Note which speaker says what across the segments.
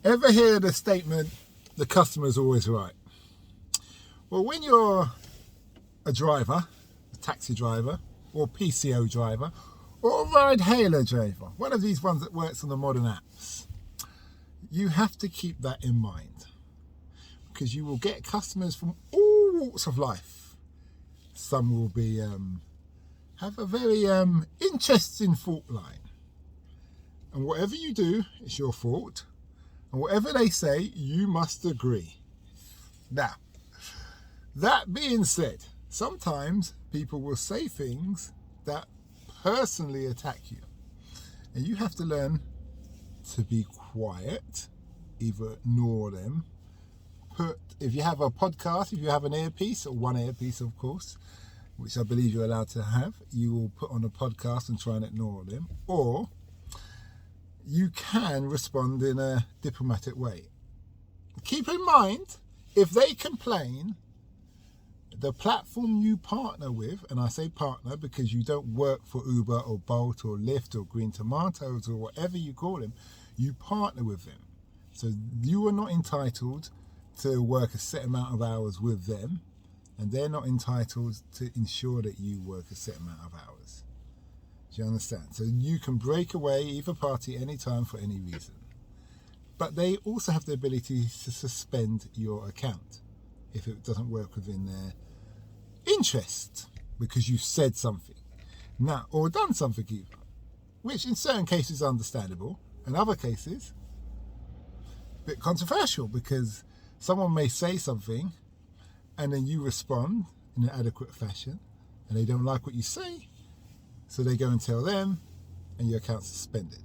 Speaker 1: Ever hear the statement, the customer's always right? Well, when you're a driver, a taxi driver, or PCO driver, or a ride-hailer driver, one of these ones that works on the modern apps, you have to keep that in mind, because you will get customers from all walks of life. Some will be have a very interesting fault line, and whatever you do, it's your fault, and whatever they say, you must agree. Now, that being said, sometimes people will say things that personally attack you, and you have to learn to be quiet, either ignore them. If you have a podcast, if you have an earpiece, or one earpiece of course, which I believe you're allowed to have, you will put on a podcast and try and ignore them, or you can respond in a diplomatic way. Keep in mind, if they complain, the platform you partner with, and I say partner because you don't work for Uber or Bolt or Lyft or Green Tomatoes or whatever you call them, you partner with them. So you are not entitled to work a set amount of hours with them, and they're not entitled to ensure that you work a set amount of hours. Do you understand? So you can break away either party anytime for any reason. But they also have the ability to suspend your account if it doesn't work within their interest, because you said something now or done something either, which in certain cases is understandable, in other cases a bit controversial, because someone may say something and then you respond in an adequate fashion and they don't like what you say, so they go and tell them and your account's suspended.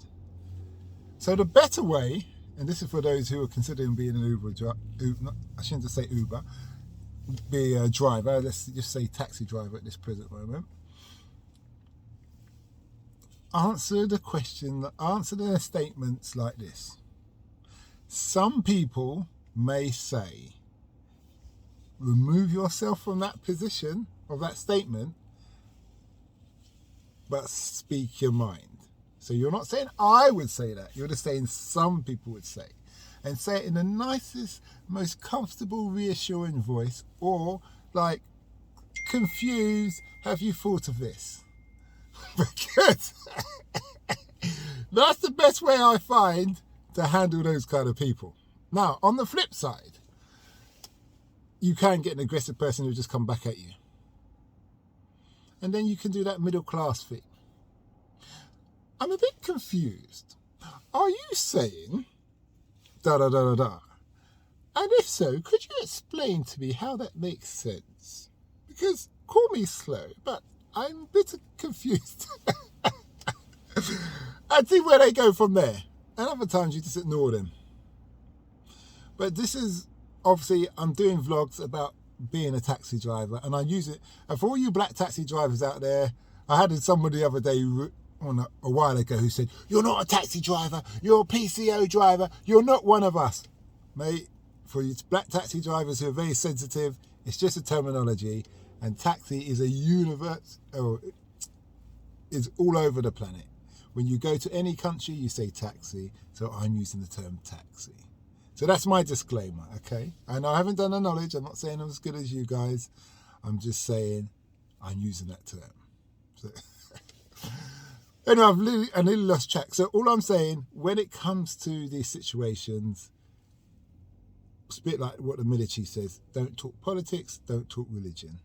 Speaker 1: So the better way, and this is for those who are considering being an I shouldn't just say Uber, be a driver, let's just say taxi driver at this present moment. Answer the statements like this. Some people may say, remove yourself from that position of that statement, but speak your mind. So you're not saying I would say that, you're just saying some people would say. And say it in the nicest, most comfortable, reassuring voice, or like, confused, have you thought of this? Because that's the best way I find to handle those kind of people. Now, on the flip side, you can get an aggressive person who just come back at you. And then you can do that middle class thing. I'm a bit confused. Are you saying da da da da da? And if so, could you explain to me how that makes sense? Because, call me slow, but I'm a bit confused. And see where they go from there. And other times you just ignore them. But this is, obviously, I'm doing vlogs about being a taxi driver, and I use it. And for all you black taxi drivers out there, I had somebody the other day, a while ago, who said, you're not a taxi driver, you're a PCO driver, you're not one of us. Mate, for you black taxi drivers who are very sensitive, it's just a terminology, and taxi is a universe, is all over the planet. When you go to any country, you say taxi, so I'm using the term taxi. So that's my disclaimer, okay? And I haven't done the knowledge, I'm not saying I'm as good as you guys, I'm just saying I'm using that term. So anyway, I nearly lost track. So all I'm saying, when it comes to these situations, it's a bit like what the military says, don't talk politics, don't talk religion.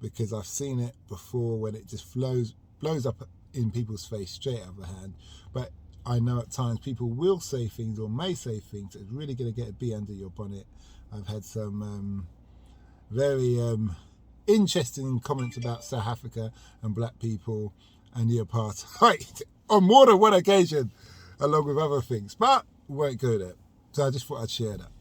Speaker 1: Because I've seen it before when it just blows up in people's face straight out of the hand. But I know at times people will say things or may say things that's really going to get a bee under your bonnet. I've had some very interesting comments about South Africa and black people and the apartheid on more than one occasion, along with other things. But we won't go there. So I just thought I'd share that.